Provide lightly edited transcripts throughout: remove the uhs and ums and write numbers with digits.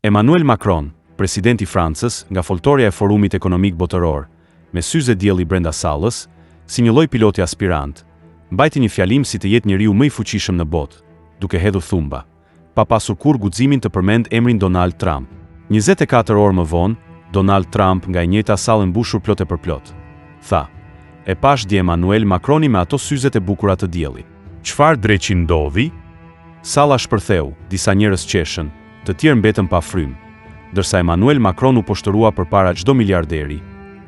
Emmanuel Macron, presidenti i Francës, nga foltorja e Forumit Ekonomik Botëror, me syze dielli brenda sallës, si një lloj piloti aspirant, mbajti një fjalim si të jetë njeriu më i fuqishëm në botë, duke hedhur thumba, pa pasur kur guximin të përmend emrin Donald Trump. 24 orë më vonë, Donald Trump nga e njëjta sallë mbushur plot e përplot. Tha: "E pash di Emmanuel Macroni me ato syzet e bukura të diellit. Çfarë dreqi ndodhi?" Salla shpërtheu, disa njerëz qeshën, të tjerë mbetën pa frymë, ndërsa Emmanuel Macron u poshtërua përpara çdo miliarderi,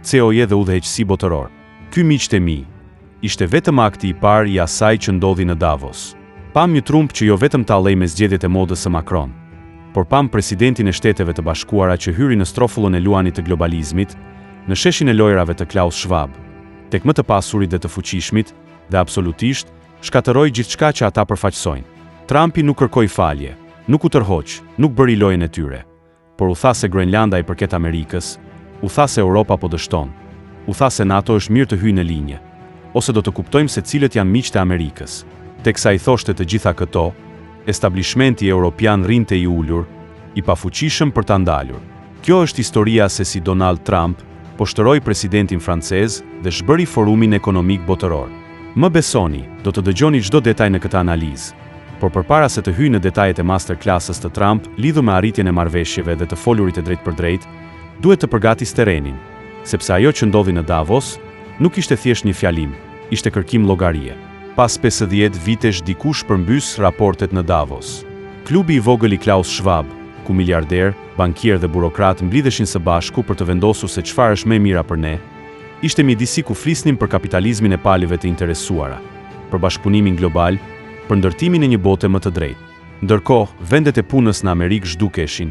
CEO-je dhe udhëheqësi botëror. Ky miqtë e mi, ishte vetëm akti i parë i asaj që ndodhi në Davos. Pam një trump që jo vetëm tallej me zgjedhjet e modës së Macron, por pam presidentin e Shteteve të Bashkuara që hyri në strofullën e luanit të globalizmit, në sheshin e lojrave të Klaus Schwab, tek më të pasurit dhe të fuqishmit, dhe absolutisht shkatërroi gjithçka që ata përfaqësojnë. Trumpi nuk kërkoi falje, nuk u tërhoq, nuk bëri lojën e tyre, por u tha se Groenlanda i përket Amerikës, u tha se Europa po dështon, u tha se NATO është mirë të hyjë në linje, ose do të kuptojmë se cilët janë miqtë e Amerikës. Teksa i thoshte të gjitha këto, establishmenti europian rrinte i ulur, i pafuqishëm për ta ndalur. Kjo është historia se si Donald Trump poshtëroi presidentin francez dhe zhbëri Forumin Ekonomik Botëror. Më besoni, do të dëgjoni çdo detaj në këtë analizë, por përpara se të hyjë në detajet e masterclass-së të Trump lidhur me arritjen e marrëveshjeve dhe të folurit e drejt për drejt, duhet të përgatis terrenin, sepse ajo që ndodhi në Davos nuk ishte thjesht një fjalim, ishte kërkim llogarie. Pas 50 vitesh dikush përmbys raportet në Davos. Klubi i vogël i Klaus Schwab, ku miliarder, bankier dhe burokrat mblidheshin së bashku për të vendosur se çfarë është më e mira për ne, ishte mjedisi ku flisnin për kapitalizmin e palëve të interesuara, për bashkëpunimin global, për ndërtimin e një bote më të drejtë. Ndërkohë, vendet e punës në Amerikë zhdukeshin.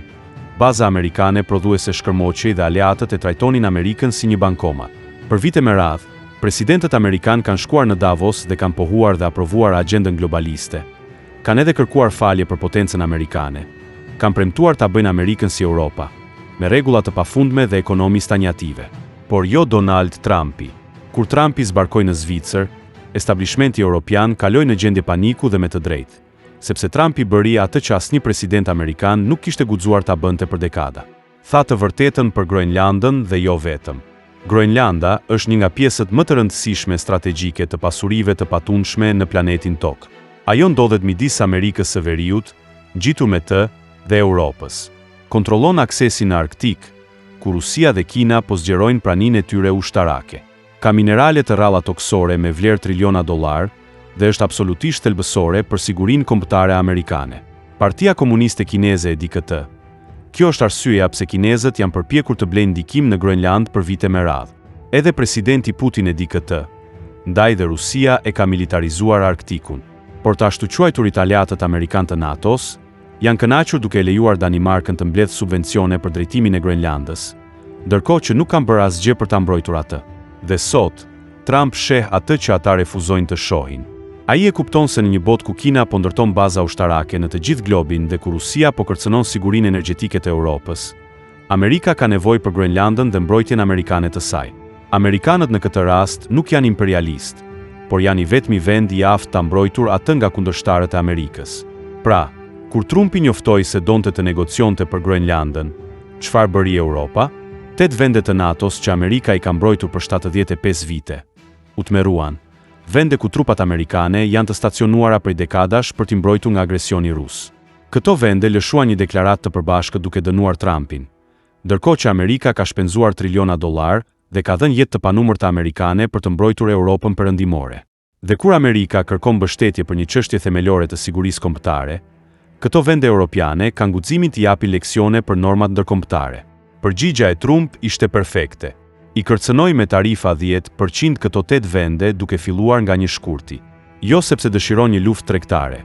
Baza amerikane prodhuese shkërmoqej dhe aleatët e trajtonin Amerikën si një bankomat. Për vite me radhë, presidentët amerikan kanë shkuar në Davos dhe kanë pohuar dhe aprovuar agjendën globaliste. Kanë edhe kërkuar falje për potencën amerikane. Kanë premtuar ta bëjnë Amerikën si Europa, me rregulla të pafundme dhe ekonomi stagnative. Por jo Donald Trumpi. Kur Trumpi zbarkoi në Zvicër, establishmenti europian kaloi në gjendje paniku dhe me të drejtë, sepse Trumpi bëri atë që asnjë president amerikan nuk kishte guxuar ta bënte për dekada. Tha të vërtetën për Groenlandën dhe jo vetëm. Groenlanda është një nga pjesët më të rëndësishme strategjike të pasurive të patundshme në planetin Tokë. Ajo ndodhet midis Amerikës së Veriut, ngjitur me të, dhe Europës. Kontrollon aksesin në Arktik, ku Rusia dhe Kina po zgjerojnë praninë e tyre ushtarake. Ka minerale të rralla toksore me vlerë triliona dollar dhe është absolutisht thelbësore për sigurinë kombëtare amerikane. Partia Komuniste Kineze e di këtë. Kjo është arsyeja pse kinezët janë përpjekur të blejnë ndikim në Groenland për vite me radhë. Edhe presidenti Putin e di këtë. Ndaj dhe Rusia e ka militarizuar Arktikun. Por të ashtu quajturit aleatët amerikan të NATO-s janë kënaqur duke lejuar Danimarkën të mbledhë subvencione për drejtimin e Groenlandës, ndërkohë që nuk kanë bërë asgjë për ta mbrojtur atë. Dhe sot, Trump sheh atë që ata refuzojnë të shohin. Ai e kupton se në një botë ku Kina po ndërton baza ushtarake në të gjithë globin dhe ku Rusia po kërcënon sigurinë energjetike të Europës, Amerika ka nevojë për Groenlandën dhe mbrojtjen amerikane të saj. Amerikanët në këtë rast nuk janë imperialist, por janë i vetmi vend i aftë ta mbrojtur atë nga kundërshtarët e Amerikës. Pra, kur Trumpi njoftoi se donte të negocionte për Groenlandën, çfarë bëri Europa? 8 vende të NATO-s që Amerika i ka mbrojtur për 75 vite. U tmerruan. Vende ku trupat amerikane janë të stacionuara prej dekadash për t'i mbrojtur nga agresioni rus. Këto vende lëshuan një deklaratë të përbashkët duke dënuar Trumpin, ndërkohë që Amerika ka shpenzuar triliona dollar dhe ka dhënë jetë të panumërta amerikane për të mbrojtur Europën perëndimore. Dhe kur Amerika kërkon mbështetje për një çështje themelore të sigurisë kombëtare, këto vende europiane kanë guximin të japin leksione për normat ndërkombëtare. Përgjigja e Trump ishte perfekte. I kërcënoi me tarifa 10% këto 8 vende duke filluar nga një shkurti. Jo sepse dëshiron një luftë tregtare,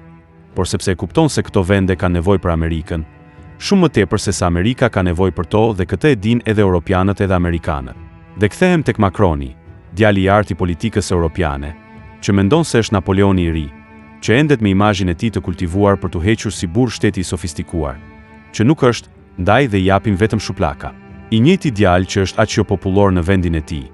por sepse e kupton se këto vende kanë nevojë për Amerikën, shumë më tepër se sa Amerika ka nevojë për to dhe këtë e dinë edhe europianët edhe amerikanët. Dhe kthehem tek Macroni, djali i artë i politikës europiane, që mendon se është Napoleoni i ri, që endet me imazhin e tij të kultivuar për t'u hequr si burr shteti i sofistikuar, që nuk është, ndaj dhe i japin vetëm shuplaka. I njëjti djalë që është aq jo popullor në vendin e tij.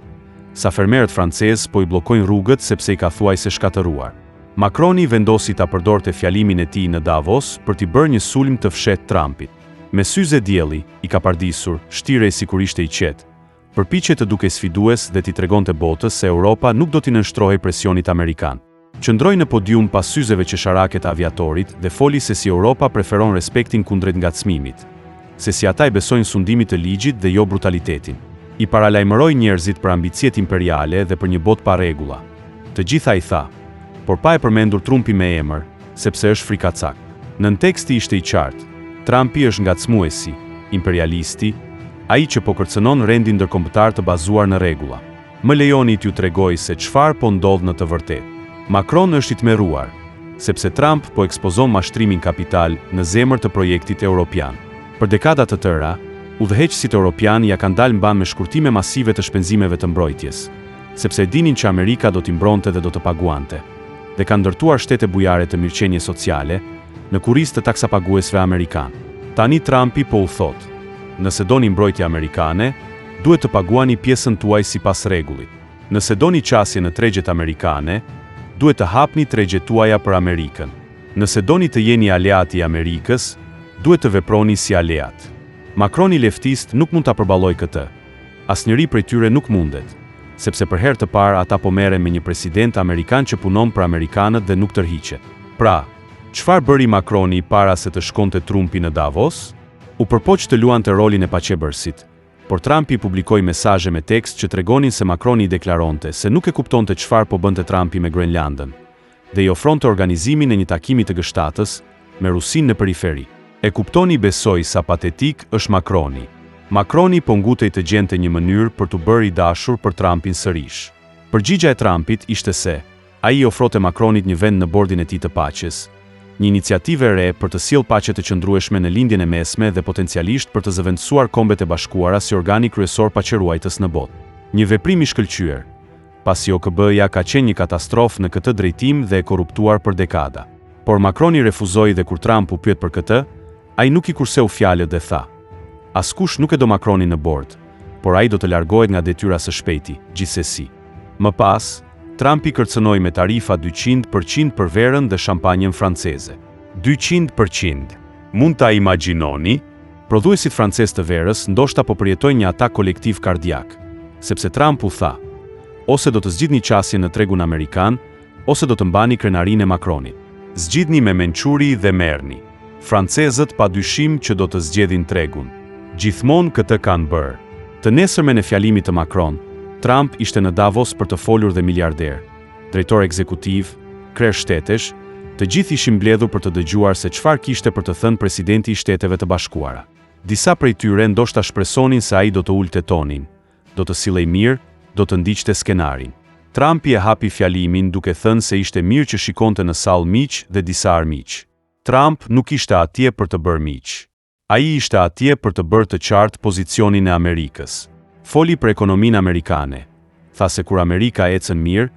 Sa fermerët francezë po i bllokojnë rrugët sepse i ka thuajse shkatëruar. Macroni vendosi ta përdorte fjalimin e tij në Davos për t'i bërë një sulm të fshehtë Trumpit. Me syze dielli, i ka pardisur, shtirej sikur ishte i qetë. Përpiqet të duke sfidues dhe t'i tregonte botës se Europa nuk do t'i nënshtrohej presionit amerikan. Qëndroi në podium pas syzeve qesharake të aviatorit dhe foli se si Europa preferon respektin kundrejt ngacmimit, se si ata i besojnë sundimit të ligjit dhe jo brutalitetin. I paralajmëroi njerëzit për ambiciet imperiale dhe për një botë pa rregulla. Të gjitha i tha, por pa e përmendur Trumpi me emër, sepse është frikacak. Nën teksti ishte i qartë, Trumpi është ngacmuesi, imperialisti, ai që po kërcënon rendin ndërkombëtar të bazuar në rregulla. Më lejoni t'ju tregoj se çfarë po ndodh në të vërtetë. Macron është i tmerruar, sepse Trump po ekspozon mashtrimin kapital në zemër të projektit europian. Për dekada të tëra, udhëheqësit europian ja kanë dalë mban me shkurtime masive të shpenzimeve të mbrojtjes, sepse dinin që Amerika do t'i mbronte dhe do të paguante, dhe kanë ndërtuar shtete bujare të mirëqenie sociale në kurrizë të taksapaguesve amerikan. Tani Trumpi po u thotë, nëse doni mbrojtje amerikane, duhet të paguani pjesën tuaj sipas rregullit. Nëse doni qasje në tregjet amerikane, duhet të hapni tregjet tuaja për Amerikën. Nëse doni të jeni aleati i Amerikës, duhet të veproni si aleat. Macroni leftist nuk mund ta përballojë këtë. Asnjëri prej tyre nuk mundet, sepse për herë të parë ata po merren me një president amerikan që punon për amerikanët dhe nuk tërhiqet. Pra, çfarë bëri Macroni para se të shkonte Trumpi në Davos? U përpoq të luante rolin e paqebërësit, por Trumpi publikoi mesazhe me tekst që tregonin se Macroni deklaronte se nuk e kuptonte çfarë po bënte Trumpi me Grenlandën, dhe i ofronte organizimin e një takimi të gështatës me Rusinë në periferi. E kuptoni besoj sa patetik është Macroni. Macroni po ngutej të gjente një mënyrë për t'u bërë i dashur për Trumpin sërish. Përgjigja e Trumpit ishte se ai i ofrote Macronit një vend në bordin e tij të paqes, një iniciativë re për të sjellë paqe të qëndrueshme në lindjen e mesme dhe potencialisht për të zëvendësuar Kombet e Bashkuara si organi kryesor paqeruajtës në botë. Një veprim i shkëlqyer, pasi OKB-ja ka qenë një katastrofë në këtë drejtim dhe e korruptuar për dekada. Por Macroni refuzoi dhe kur Trump u pyet për këtë, ai nuk i kurseu fjalët dhe tha: askush nuk e do Macronin në bord, por ai do të largohet nga detyra së shpejti, gjithsesi. Më pas, Trumpi kërcënoi me tarifa 200% për verën dhe shampanjën franceze. 200%. Mund ta imagjinoni? Prodhuesit francez të verës ndoshta po përjetojnë një atak kolektiv kardiak, sepse Trump u tha: ose do të zgjidhni qasjen në tregun amerikan, ose do të mbani krenarinë e Macronit. Zgjidhni me mençuri dhe merrni. Francezët pa dyshim që do të zgjedhin tregun. Gjithmonë këtë kanë bërë. Të nesërmen e fjalimit të Macron, Trump ishte në Davos për të folur dhe miliarder, drejtor ekzekutiv, krerë shtetesh, të gjithë ishin mbledhur për të dëgjuar se çfarë kishte për të thënë presidenti i Shteteve të Bashkuara. Disa prej tyre ndoshta shpresonin se ai do të ulte tonin, do të sillej mirë, do të ndiqte skenarin. Trumpi e hapi fjalimin duke thënë se ishte mirë që shikonte në sallë miq dhe disa armiq. Trump nuk ishte atje për të bërë miq. Ai ishte atje për të bërë të qartë pozicionin e Amerikës. Foli për ekonominë amerikane. Tha se kur Amerika ecën mirë,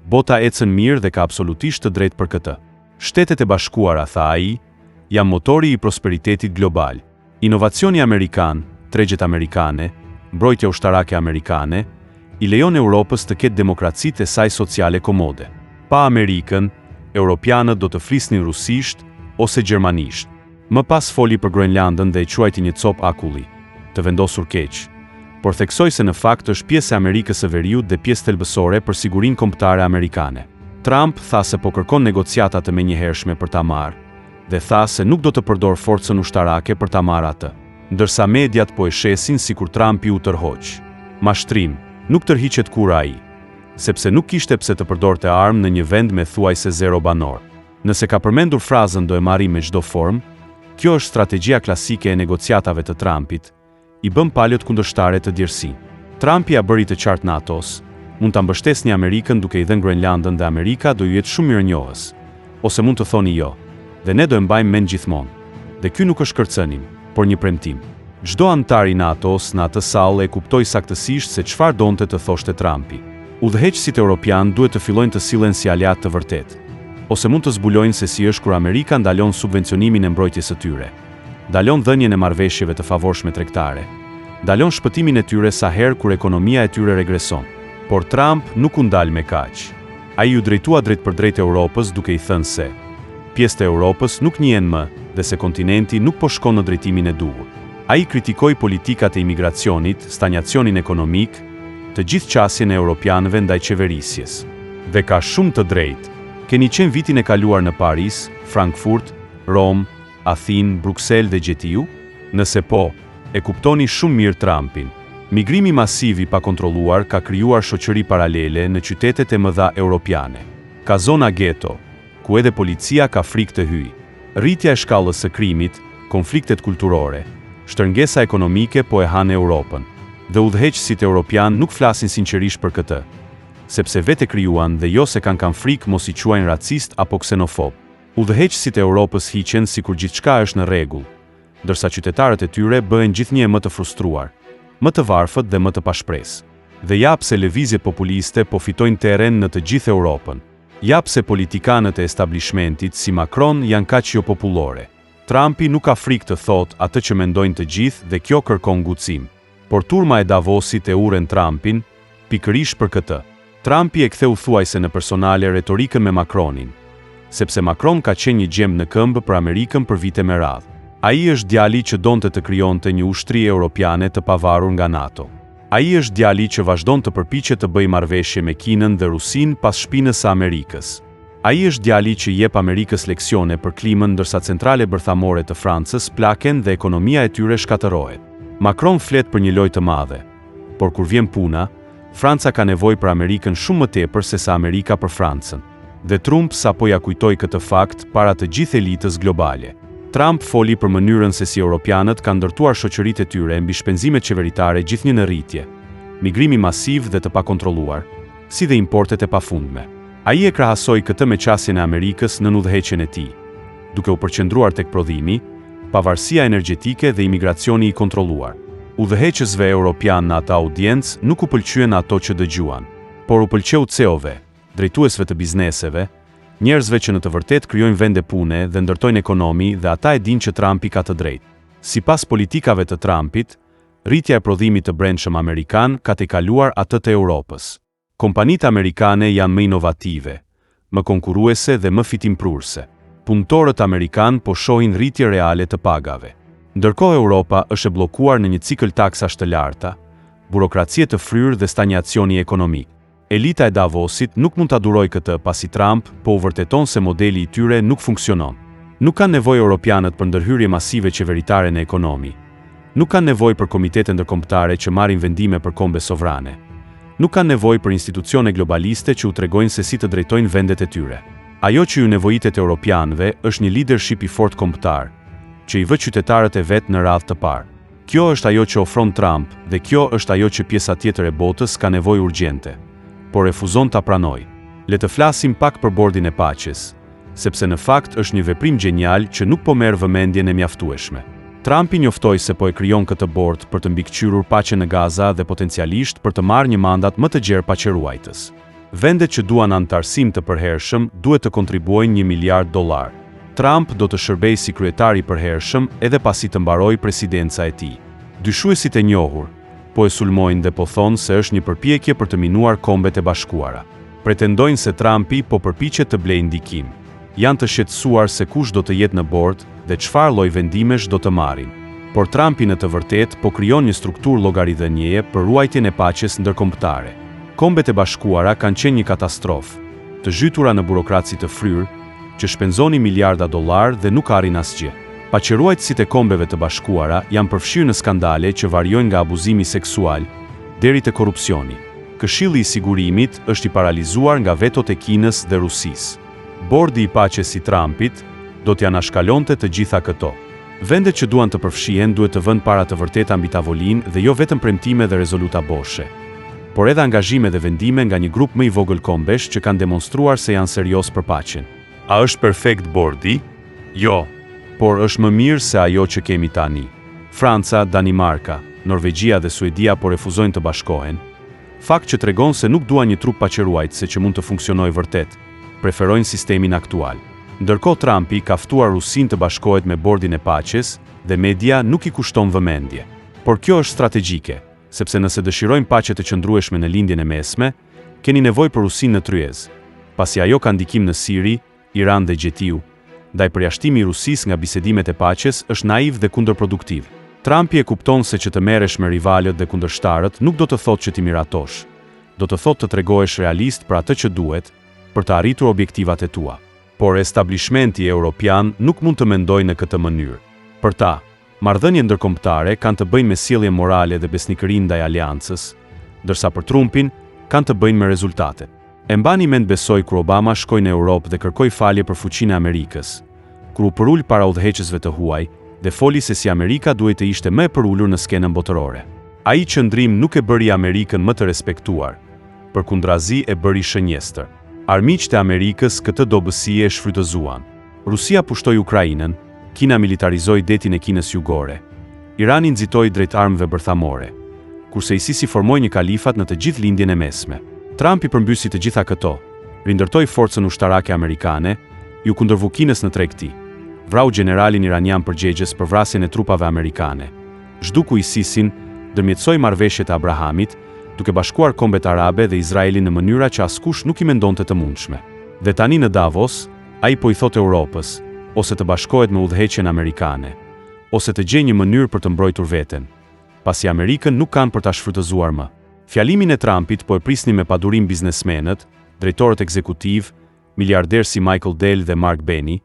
bota ecën mirë dhe ka absolutisht të drejtë për këtë. Shtetet e Bashkuara, tha ai, janë motori i prosperitetit global. Inovacioni amerikan, tregjet amerikane, mbrojtja ushtarake amerikane, i lejon Europës të ketë demokracitë e saj sociale komode. Pa Amerikën, europianët do të flisnin rusisht ose gjermanisht. Më pas foli për Grenlandën dhe e quajti një copë akulli, të vendosur keq, por theksoi se në fakt është pjesë e Amerikës së Veriut dhe pjesë thelbësore për sigurinë kombëtare amerikane. Trump tha se po kërkon negociata të menjëhershme për ta marrë, dhe tha se nuk do të përdor forcën ushtarake për ta marrë atë, ndërsa mediat po e shesin sikur Trumpi u tërhoq. Mashtrim, nuk tërhiqet kur ai, sepse nuk kishte pse të përdorte armë në një vend me thuajse zero banor. Nëse ka përmendur frazën do e marrim me çdo formë, kjo është strategjia klasike e negociatave të Trumpit, i bën palët kundërshtare të djersi. Trumpi ja bëri të qartë NATO-s, mund ta mbështesni Amerikën duke i dhënë Grenlandën dhe Amerika do ju jetë shumë mirënjohës. Ose mund të thoni jo, dhe ne do e mbajmë mend gjithmonë. Dhe ky nuk është kërcënim, por një premtim. Çdo antar i NATO-s në atë sallë e kuptoi saktësisht se çfarë donte të thoshte Trumpi. Udhëheqësit europian duhet të fillojnë të sillen si aleat të vërtetë, ose mund të zbulojnë se si është kur Amerika ndalon subvencionimin e mbrojtjes së tyre, ndalon dhënien e marrëveshjeve të favorshme tregtare, ndalon shpëtimin e tyre sa herë kur ekonomia e tyre regreson. Por Trump nuk u ndal me kaq. Ai u drejtua drejt për drejt Europës duke i thënë se pjesët e Europës nuk njihen më dhe se kontinenti nuk po shkon në drejtimin e duhur. Ai kritikoi politikat e imigracionit, stagnacionin ekonomik, të gjithë qasjen e europianëve ndaj qeverisjes. Dhe ka shumë të drejtë. Keni qenë vitin e kaluar në Paris, Frankfurt, Rom, Athinë, Bruxelles dhe Gjetiu? Nëse po, e kuptoni shumë mirë Trumpin. Migrimi masiv i pakontrolluar ka krijuar shoqëri paralele në qytetet e mëdha europiane. Ka zona ghetto, ku edhe policia ka frikë të hyjë. Rritja e shkallës së krimit, konfliktet kulturore, shtërngesa ekonomike po e hanë Europën. Dhe udhëheqësit europian nuk flasin sinqerisht për këtë, sepse vetë krijuan dhe jo se kanë frikë mos i quajnë racist apo ksenofob. Udhëheqësit e Europës hiqen sikur gjithçka është në rregull, ndërsa qytetarët e tyre bëhen gjithnjë më të frustruar, më të varfët dhe më të pashpresë. Dhe jap se lëvizjet populiste po fitojnë terren në të gjithë Europën. Jap se politikanët e establishmentit si Macron janë kaq jo popullore. Trumpi nuk ka frikë të thotë atë që mendojnë të gjithë dhe kjo kërkon ngutësim. Por turma e Davosit e uren Trumpin, pikërisht për këtë. Trumpi e ktheu thuajse në personale retorikën me Macronin, sepse Macron ka qenë një gjemë në këmbë për Amerikën për vite me radhë. Ai është djali që donte të krijonte një ushtri europiane të pavarur nga NATO. Ai është djali që vazhdon të përpiqet të bëjë marrëveshje me Kinën dhe Rusinë pas shpinës së Amerikës. Ai është djali që jep Amerikës leksione për klimën ndërsa centrale bërthamore të Francës plaken dhe ekonomia e tyre shkatërohet. Macron flet për një lojë të madhe, por kur vjen puna, Franca ka nevojë për Amerikën shumë më tepër se sa Amerika për Francën. Dhe Trump sapo ja kujtoi këtë fakt para të gjithë elitës globale. Trump foli për mënyrën se si europianët kanë ndërtuar shoqëritë e tyre mbi shpenzimet qeveritare gjithnjë në rritje, migrimi masiv dhe të pakontrolluar, si dhe importet e pafundme. Ai e krahasoi këtë me qasjen e Amerikës në udhëheqjen e tij, duke u përqendruar tek prodhimi, pavarësia energjetike dhe imigracioni i kontrolluar. Udhëheqësve europian në atë audiencë nuk u pëlqyen ato që dëgjuan, por u pëlqeu CEO-ve, drejtuesve të bizneseve, njerëzve që në të vërtet krijojnë vende pune dhe ndërtojnë ekonomi dhe ata e dinë që Trumpi ka të drejtë. Sipas politikave të Trumpit, rritja e prodhimit të brendshëm amerikan ka tejkaluar atë të Europës. Kompanitë amerikane janë më inovative, më konkurruese dhe më fitimprurse. Punëtorët amerikan po shohin rritje reale të pagave. Ndërkohë Europa është e bllokuar në një cikël taksash të larta, burokracie të fryrë dhe stagnacioni ekonomik. Elita e Davosit nuk mund ta durojë këtë pasi Trump po u vërteton se modeli i tyre nuk funksionon. Nuk kanë nevojë europianët për ndërhyrje masive qeveritare në ekonomi. Nuk kanë nevojë për komitete ndërkombëtare që marrin vendime për kombe sovrane. Nuk kanë nevojë për institucione globaliste që u tregojnë se si të drejtojnë vendet e tyre. Ajo që ju nevojitet europianëve është një leadership i fortë kombëtar, që i vë qytetarët e vet në radhë të parë. Kjo është ajo që ofron Trump dhe kjo është ajo që pjesa tjetër e botës ka nevojë urgjente, por refuzon ta pranoj. Le të flasim pak për bordin e paqes, sepse në fakt është një veprim genial që nuk po merr vëmendjen e mjaftueshme. Trumpi njoftoi se po e krijon këtë bord për të mbikëqyrur paqen në Gaza dhe potencialisht për të marrë një mandat më të gjerë paqeruajtës. Vendet që duan anëtarësim të përhershëm duhet të kontribuojnë $1 miliard. Trump do të shërbejë si kryetari i përhershëm edhe pasi të mbarojë presidenca e tij. Dyshuesit e njohur po e sulmojnë dhe po thonë se është një përpjekje për të minuar Kombet e Bashkuara. Pretendojnë se Trumpi po përpiqet të blejë ndikim. Janë të shqetësuar se kush do të jetë në bord dhe çfarë lloj vendimesh do të marrin. Por Trumpi në të vërtetë po krijon një strukturë llogaridhënieje për ruajtjen e paqes ndërkombëtare. Kombet e Bashkuara kanë qenë një katastrofë, të zhytura në burokraci të fryrë, që shpenzoni miliarda dollar dhe nuk arrin asgjë. Paqeruajtësit e Kombeve të Bashkuara janë përfshirë në skandale që variojnë nga abuzimi seksual deri te korrupsioni. Këshilli i sigurimit është i paralizuar nga vetot e Kinës dhe Rusisë. Bordi i paqes i Trumpit do t'ja anashkalonte të gjitha këto. Vendet që duan të përfshihen duhet të vënë para të vërteta mbi tavolinë dhe jo vetëm premtime dhe rezoluta boshe, por edhe angazhime dhe vendime nga një grup më i vogël kombesh që kanë demonstruar se janë serioz për paqen. A është perfekt bordi? Jo. Por është më mirë se ajo që kemi tani. Franca, Danimarka, Norvegjia dhe Suedia po refuzojnë të bashkohen. Fakt që tregon se nuk duan një trup paqeruajtëse që mund të funksionojë vërtet, preferojnë sistemin aktual. Ndërkohë Trumpi ka ftuar Rusinë të bashkohet me bordin e paqes dhe media nuk i kushton vëmendje. Por kjo është strategjike, sepse nëse dëshirojnë paqe të qëndrueshme në lindjen e mesme, keni nevojë për Rusinë në tryez, pasi ajo ka ndikim në Siri, Iran dhe Gjetiu, ndaj përjashtimi i Rusisë nga bisedimet e paqes është naiv dhe kundërproduktiv. Trumpi e kupton se që të merresh me rivalët dhe kundërshtarët nuk do të thotë që ti miratosh. Do të thotë të tregohesh realist për atë që duhet për të arritur objektivat e tua. Por establishmenti evropian nuk mund të mendojë në këtë mënyrë. Për ta, marrëdhëniet ndërkombëtare kanë të bëjnë me sjellje morale dhe besnikëri ndaj aleancës, ndërsa për Trumpin kanë të bëjnë me rezultate. E mbani mend besoj kur Obama shkoi në Europë dhe kërkoi falje për fuqinë e Amerikës, kur u përul para udhëheqësve të huaj dhe foli se si Amerika duhet të ishte më e përulur në skenën botërore. Ai qëndrim nuk e bëri Amerikën më të respektuar, përkundrazi e bëri shënjestër. Armiqtë e Amerikës këtë dobësi e shfrytëzuan. Rusia pushtoi Ukrainën, Kina militarizoi detin e Kinës jugore, Irani nxitoi drejt armëve bërthamore, kurse ISIS formoi një kalifat në të gjithë lindjen e mesme. Trumpi përmbysi të gjitha këto, rindërtoi forcën ushtarake amerikane, ju kundërvu Kinës në tregti, vrau generalin iranian përgjegjës për vrasjen e trupave amerikane, zhduku ISISin, ndërmjetësoi marrëveshjet e Abrahamit, duke bashkuar Kombet Arabe dhe Izraelin në mënyra që askush nuk i mendonte të mundshme. Dhe tani në Davos, ai po i thotë Europës, ose të bashkohet me udhëheqjen amerikane, ose të gjejë një mënyrë për të mbrojtur veten, pasi Amerikën nuk kanë për ta shfrytëzuar më. Fjalimin e Trumpit po e prisnin me padurim biznesmenët, drejtorët ekzekutiv, miliarderë si Michael Dell dhe Mark Benny,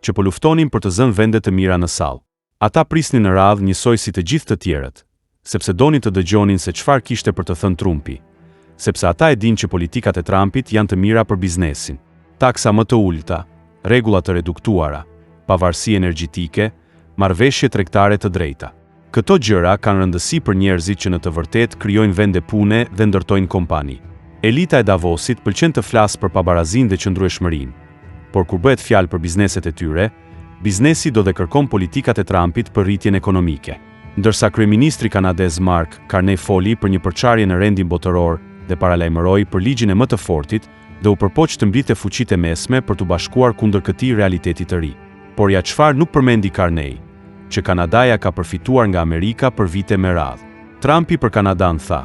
që po luftonin për të zënë vende të mira në sallë. Ata prisnin në radhë njësoj si të gjithë të tjerët, sepse donin të dëgjonin se çfarë kishte për të thënë Trumpi, sepse ata e dinë që politikat e Trumpit janë të mira për biznesin. Taksa më të ulta, rregulla të reduktuara, pavarësi energjetike, marrëveshje tregtare të drejta. Këto gjëra kanë rëndësi për njerëzit që në të vërtetë krijojnë vende pune dhe ndërtojnë kompani. Elita e Davosit pëlqen të flasë për pabarazinë dhe qëndrueshmërinë, por kur bëhet fjalë për bizneset e tyre, biznesi do dhe kërkon politikat e Trumpit për rritjen ekonomike. Ndërsa kryeministri kanadez Mark Carney foli për një përçarje në rendin botëror dhe paralajmëroi për ligjin e më të fortit dhe u përpoq të mblidhte fuqitë e mesme për të bashkuar kundër këtij realiteti të ri. Por ja çfarë nuk përmendi Carney, që Kanadaja ka përfituar nga Amerika për vite me radhë. Trumpi për Kanadan tha: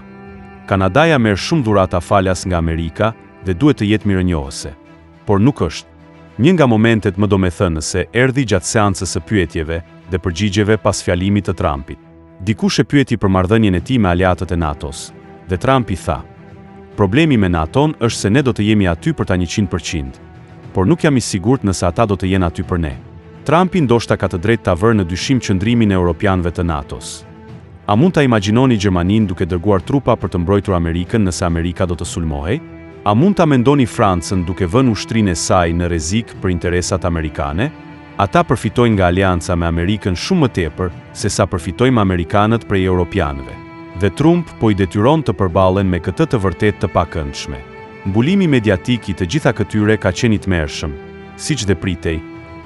Kanadaja merr shumë dhurata falas nga Amerika dhe duhet të jetë mirënjohëse. Por nuk është. Një nga momentet më domethënëse erdhi gjatë seancës së pyetjeve dhe përgjigjeve pas fjalimit të Trumpit. Dikush e pyeti për marrëdhënien e tij me aleatët e NATO-s, dhe Trumpi tha: Problemi me NATO-n është se ne do të jemi aty për ta 100%, por nuk jam i sigurt nëse ata do të jenë aty për ne. Trumpi ndoshta ka të drejtë ta vërë në dyshim qëndrimin e europianëve të NATO-s. A mund ta imagjinoni Gjermaninë duke dërguar trupa për të mbrojtur Amerikën nëse Amerika do të sulmohej? A mund ta mendoni Francën duke vënë ushtrinë e saj në rrezik për interesat amerikane? Ata përfitojnë nga aleanca me Amerikën shumë më tepër se sa përfitojnë amerikanët prej europianëve. Dhe Trump po i detyron të përballen me këtë të vërtetë të pakëndshme. Mbulimi mediatik i të gjitha këtyre ka qenë i tmerrshëm, siç dhe pritej,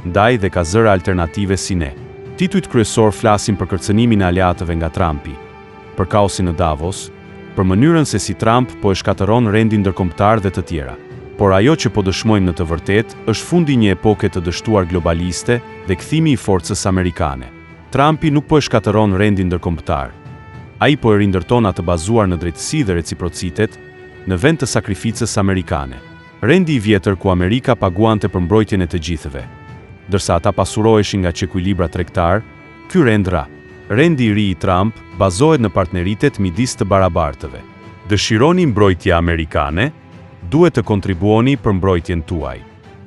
ndaj dhe ka zëra alternative si ne. Titujt kryesor flasin për kërcënimin e aleatëve nga Trumpi, për kaosin në Davos, për mënyrën se si Trump po e shkatëron rendin ndërkombëtar dhe të tjera. Por ajo që po dëshmojmë në të vërtetë është fundi një epoke të dështuar globaliste dhe kthimi i forcës amerikane. Trumpi nuk po e shkatëron rendin ndërkombëtar. Ai po e rindërton atë bazuar në drejtësi dhe reciprocitet në vend të sakrificës amerikane. Rendi i vjetër ku Amerika paguante për mbrojtjen e të gjithëve, ndërsa ata pasuroheshin nga çekuilibra tregtar, ky rend ra. Rendi i ri i Trump bazohet në partneritet midis të barabartëve. Dëshironi mbrojtje amerikane? Duhet të kontribuoni për mbrojtjen tuaj.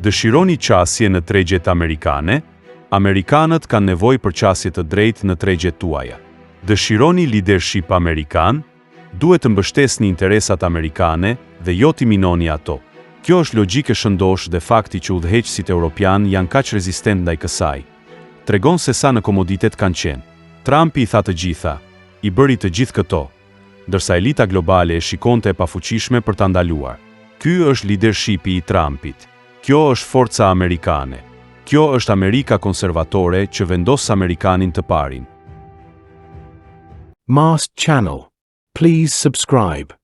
Dëshironi qasje në tregjet amerikane? Amerikanët kanë nevojë për qasje të drejtë në tregjet tuaja. Dëshironi leadership amerikan? Duhet të mbështesni interesat amerikane dhe jo t'i minoni ato. Kjo është logjike shëndosh dhe fakti që udhëheqësit europian janë kaq rezistent ndaj kësaj. Tregon se sa në komoditet kanë qenë. Trumpi i tha të gjitha, i bëri të gjithë këto, ndërsa elita globale e shikonte e pafuqishme për ta ndaluar. Ky është leadershipi i Trumpit. Kjo është forca amerikane. Kjo është Amerika konservatore që vendos Amerikanin të parin. Mast Channel. Please subscribe.